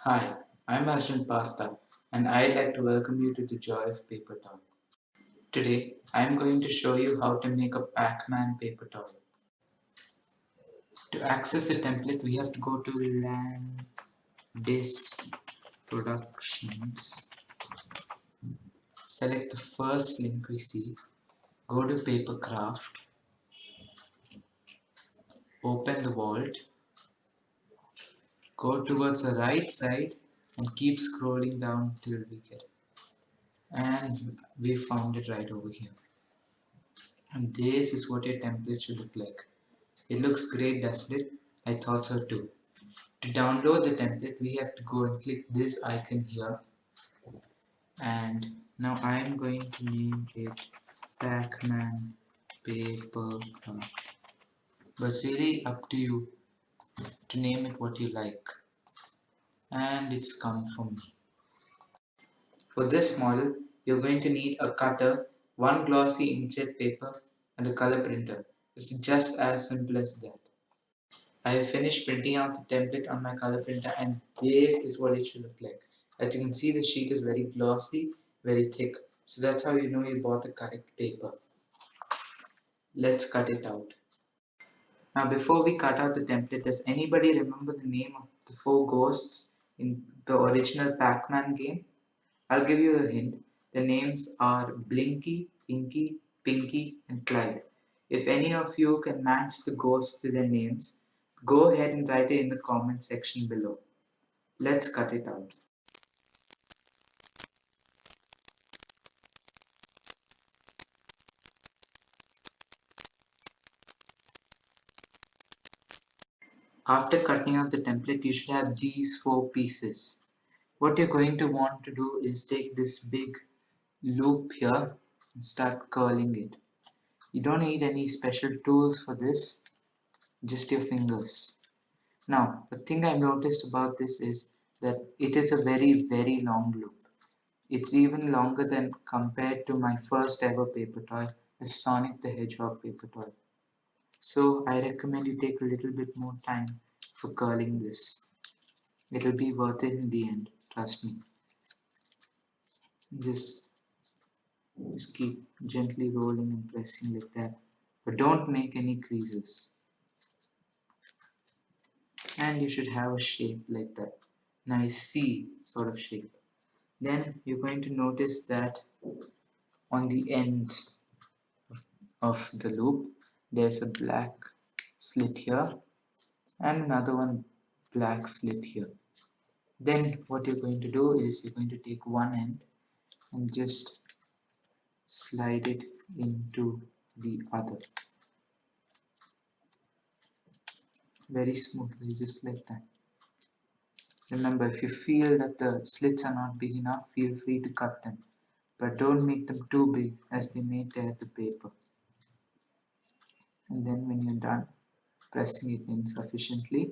Hi, I'm Arjun Pasta and I'd like to welcome you to the joy of Papertoy. Today, I'm going to show you how to make a Pac-Man paper toy. To access the template, we have to go to Landis Productions, select the first link we see, go to Papercraft, open the vault, go towards the right side and keep scrolling down till we get it. And we found it right over here. And this is what your template should look like. It looks great, doesn't it? I thought so too. To download the template, we have to go and click this icon here. And now I am going to name it Pac-Man Paper Craft. But it's really up to you to name it what you like. And it's come from me. For this model, you're going to need a cutter, one glossy inkjet paper, and a color printer. It's just as simple as that. I have finished printing out the template on my color printer and this is what it should look like. As you can see, the sheet is very glossy, very thick. So that's how you know you bought the correct paper. Let's cut it out. Now before we cut out the template, does anybody remember the name of the four ghosts in the original Pac-Man game? I'll give you a hint. The names are Blinky, Inky, Pinky and Clyde. If any of you can match the ghosts to their names, go ahead and write it in the comment section below. Let's cut it out. After cutting out the template, you should have these four pieces. What you're going to want to do is take this big loop here and start curling it. You don't need any special tools for this, just your fingers. Now, the thing I've noticed about this is that it is a very long loop. It's even longer than compared to my first ever paper toy, the Sonic the Hedgehog paper toy. So I recommend you take a little bit more time for curling this. It'll be worth it in the end, trust me. Just, just keep gently rolling and pressing like that. But don't make any creases. And you should have a shape like that. Nice C sort of shape. Then you're going to notice that on the ends of the loop there's a black slit here and another one black slit here. Then what you're going to do is you're going to take one end and just slide it into the other very smoothly, just like that. Remember, if you feel that the slits are not big enough, feel free to cut them, but don't make them too big as they may tear the paper. And then when you're done pressing it in sufficiently,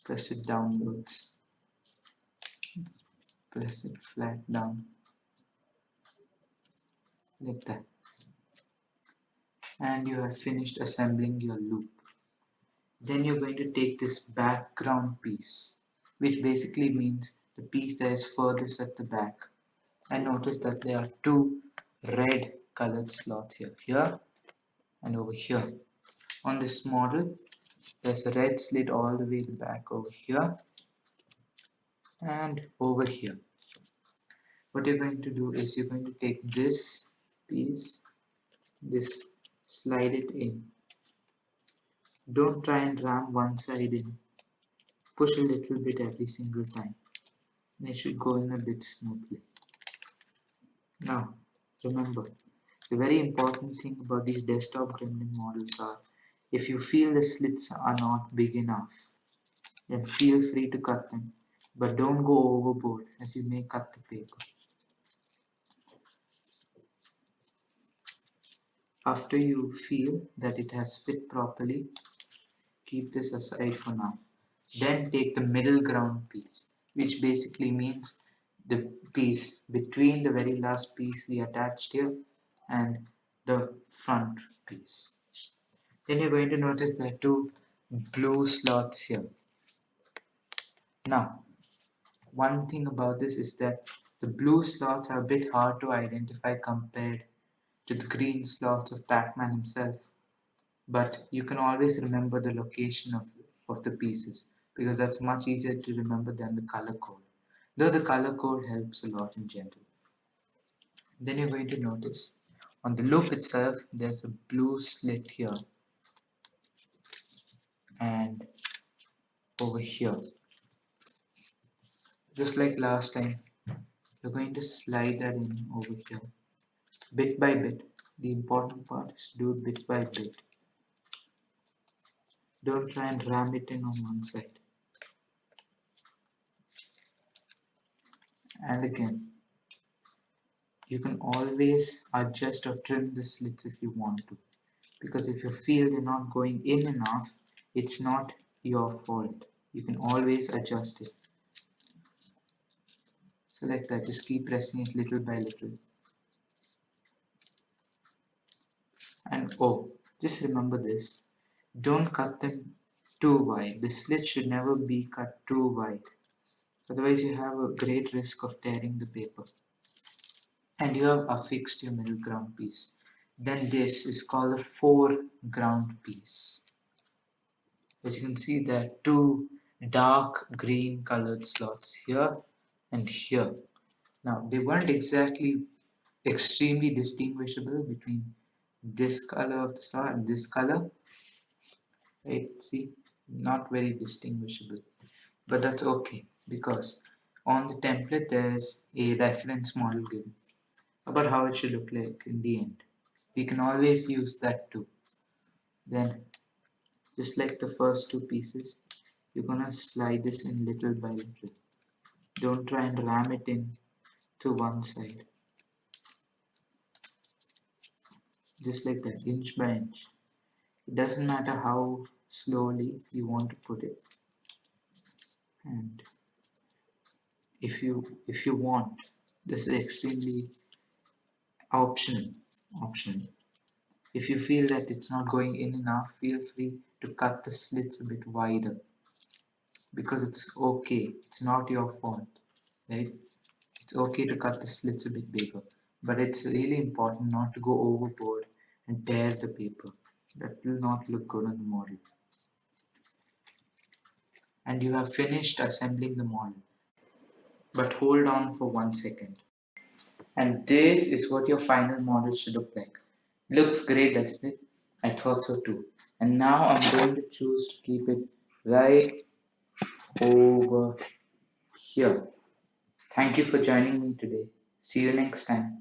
press it downwards, press it flat down like that, and you have finished assembling your loop. Then you're going to take this background piece, which basically means the piece that is furthest at the back, and notice that there are two red colored slots here and over here. On this model there's a red slit all the way back over here and over here. What you're going to do is you're going to take this piece, slide it in. Don't try and ram one side in. Push a little bit every single time and it should go in a bit smoothly. Now remember, the very important thing about these desktop gremlin models are, if you feel the slits are not big enough, then feel free to cut them, but don't go overboard as you may cut the paper. After you feel that it has fit properly, keep this aside for now. Then take the middle ground piece, which basically means the piece between the very last piece we attached here and the front piece. Then you're going to notice there are two blue slots here. Now, one thing about this is that the blue slots are a bit hard to identify compared to the green slots of Pac-Man himself, but you can always remember the location of the pieces because that's much easier to remember than the color code, though the color code helps a lot in general. Then you're going to notice on the loop itself there's a blue slit here and over here. Just like last time, you're going to slide that in over here bit by bit. The important part is to do it bit by bit. Don't try and ram it in on one side. And again, you can always adjust or trim the slits if you want to. Because if you feel they're not going in enough, it's not your fault. You can always adjust it. So like that, just keep pressing it little by little. And oh, just remember this. Don't cut them too wide. The slit should never be cut too wide. Otherwise you have a great risk of tearing the paper. And you have affixed your middle ground piece. Then this is called a foreground piece. As you can see, there are two dark green colored slots here and here. Now they weren't exactly extremely distinguishable between this color of the slot and this color. Right? See, not very distinguishable, but that's okay because on the template there's a reference model given about how it should look like in the end. We can always use that too. Then, just like the first two pieces, you're gonna slide this in little by little. Don't try and ram it in to one side. Just like that, inch by inch. It doesn't matter how slowly you want to put it. And if you want, this is extremely optional. If you feel that it's not going in enough, feel free to cut the slits a bit wider because it's okay. It's not your fault, right? It's okay to cut the slits a bit bigger, but it's really important not to go overboard and tear the paper. That will not look good on the model. And you have finished assembling the model, but hold on for 1 second. And this is what your final model should look like. Looks great, doesn't it? I thought so too. And now I'm going to choose to keep it right over here. Thank you for joining me today. See you next time.